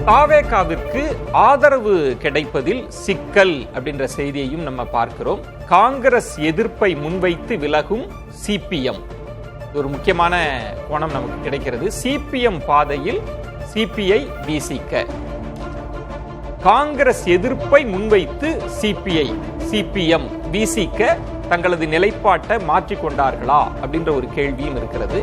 தாவேகாவிற்கு ஆதரவு கிடைப்பதில் சிக்கல் அப்படின்ற செய்தியையும் நம்ம பார்க்கிறோம். காங்கிரஸ் எதிர்ப்பை முன்வைத்து விலகும் சிபிஎம், ஒரு முக்கியமான கோணம் நமக்கு கிடைக்கிறது. சிபிஎம் பாதையில் சிபிஐ விசிக. காங்கிரஸ் எதிர்ப்பை முன்வைத்து சிபிஎம் விசிக தங்களது நிலைப்பாட்டை மாற்றிக்கொண்டார்களா அப்படின்ற ஒரு கேள்வியும் இருக்கிறது.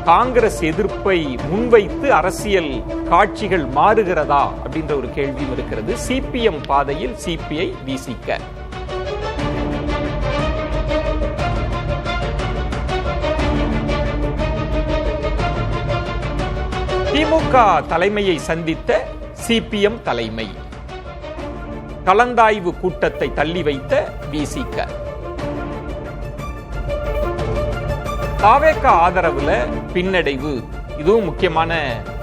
காங்கிரஸ் எதிர்ப்பை முன்வைத்து அரசியல் காட்சிகள் மாறுகிறதா அப்படின்ற ஒரு கேள்வியும் இருக்கிறது. சிபிஎம் பாதையில் சிபிஐ விசிக. திமுக தலைமையை சந்தித்த சிபிஎம் தலைமை, கலந்தாய்வு கூட்டத்தை தள்ளி வைத்த விசிக. தாவேகா ஆதரவுல பின்னடைவு, இதுவும் முக்கியமான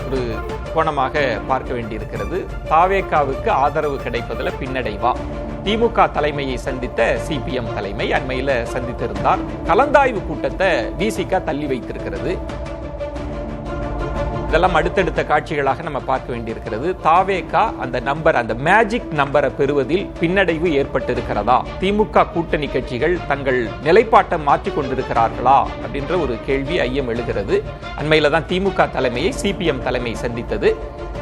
ஒரு கோணமாக பார்க்க வேண்டியிருக்கிறது. தாவேகாவுக்கு ஆதரவு கிடைப்பதில் பின்னடைவா? திமுக தலைமையை சந்தித்த சிபிஎம் தலைமை அண்மையில் சந்தித்திருந்தார். கலந்தாய்வு கூட்டத்தை விசிக தள்ளி வைத்திருக்கிறது. இதெல்லாம் அடுத்தடுத்த காட்சிகளாக நம்ம பார்க்க வேண்டியிருக்கிறது. தாவேகா அந்த மேஜிக் நம்பரை பெறுவதில் பின்னடைவு ஏற்பட்டிருக்கிறதா? திமுக கூட்டணி கட்சிகள் தங்கள் நிலைப்பாட்டை மாற்றிக் கொண்டிருக்கிறார்களா அப்படின்ற ஒரு கேள்வி, ஐயம் எழுகிறது. அண்மையில தான் திமுக தலைமையை சிபிஎம் தலைமை சந்தித்தது.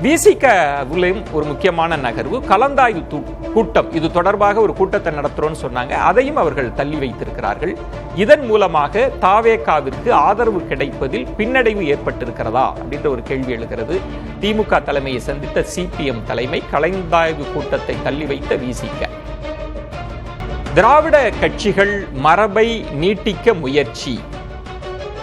விசிகவிலும் ஒரு முக்கியமான நகர்வு, கலந்தாய்வு கூட்டம். இது தொடர்பாக ஒரு கூட்டத்தை நடத்துறோம்னு சொன்னாங்க, அதையும் அவர்கள் தள்ளி வைத்திருக்கிறார்கள். இதன் மூலமாக தாவேகாவிற்கு ஆதரவு கிடைப்பதில் பின்னடைவு ஏற்பட்டிருக்கிறதா அப்படின்ற ஒரு கேள்வி எழுகிறது. திமுக தலைமையை சந்தித்த சிபிஎம் தலைமை, கலந்தாய்வு கூட்டத்தை தள்ளி வைத்த விசிக. திராவிட கட்சிகள் மரபை நீட்டிக்க முயற்சி.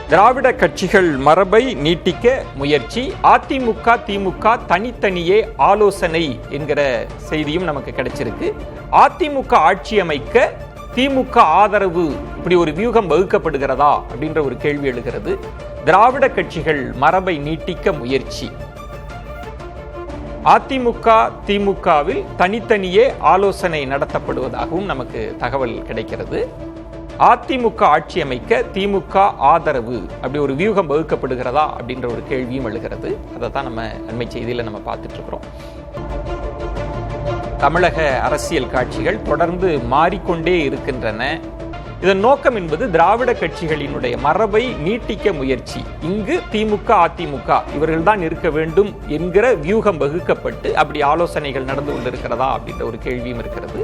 திராவிட கட்சிகள் மரபை நீட்டிக்க முயற்சி. அதிமுக திமுக தனித்தனியே ஆலோசனை என்கிற செய்தியும் நமக்கு கிடைச்சிருக்கு. அதிமுக ஆட்சி அமைக்க திமுக ஆதரவு, இப்படி ஒரு வியூகம் வகுக்கப்படுகிறதா அப்படின்ற ஒரு கேள்வி எழுகிறது. திராவிட கட்சிகள் மரபை நீட்டிக்க முயற்சி. அதிமுக திமுகவில் தனித்தனியே ஆலோசனை நடத்தப்படுவதாகவும் நமக்கு தகவல் கிடைக்கிறது. அதிமுக ஆட்சி அமைக்க திமுக ஆதரவு, அப்படி ஒரு வியூகம் வகுக்கப்படுகிறதா அப்படின்ற ஒரு கேள்வியும் எழுகிறது. அதை தான் நம்ம அண்மை செய்தியில் நம்ம பார்த்துட்டு இருக்கிறோம். தமிழக அரசியல் காட்சிகள் தொடர்ந்து மாறிக்கொண்டே இருக்கின்றன. இதன் நோக்கம் என்பது திராவிட கட்சிகளினுடைய மரபை நீட்டிக்க முயற்சி. இங்கு திமுக அதிமுக இவர்கள் தான் இருக்க வேண்டும் என்கிற வியூகம் வகுக்கப்பட்டு அப்படி ஆலோசனைகள் நடந்து கொண்டிருக்கிறதா அப்படின்ற ஒரு கேள்வியும் இருக்கிறது.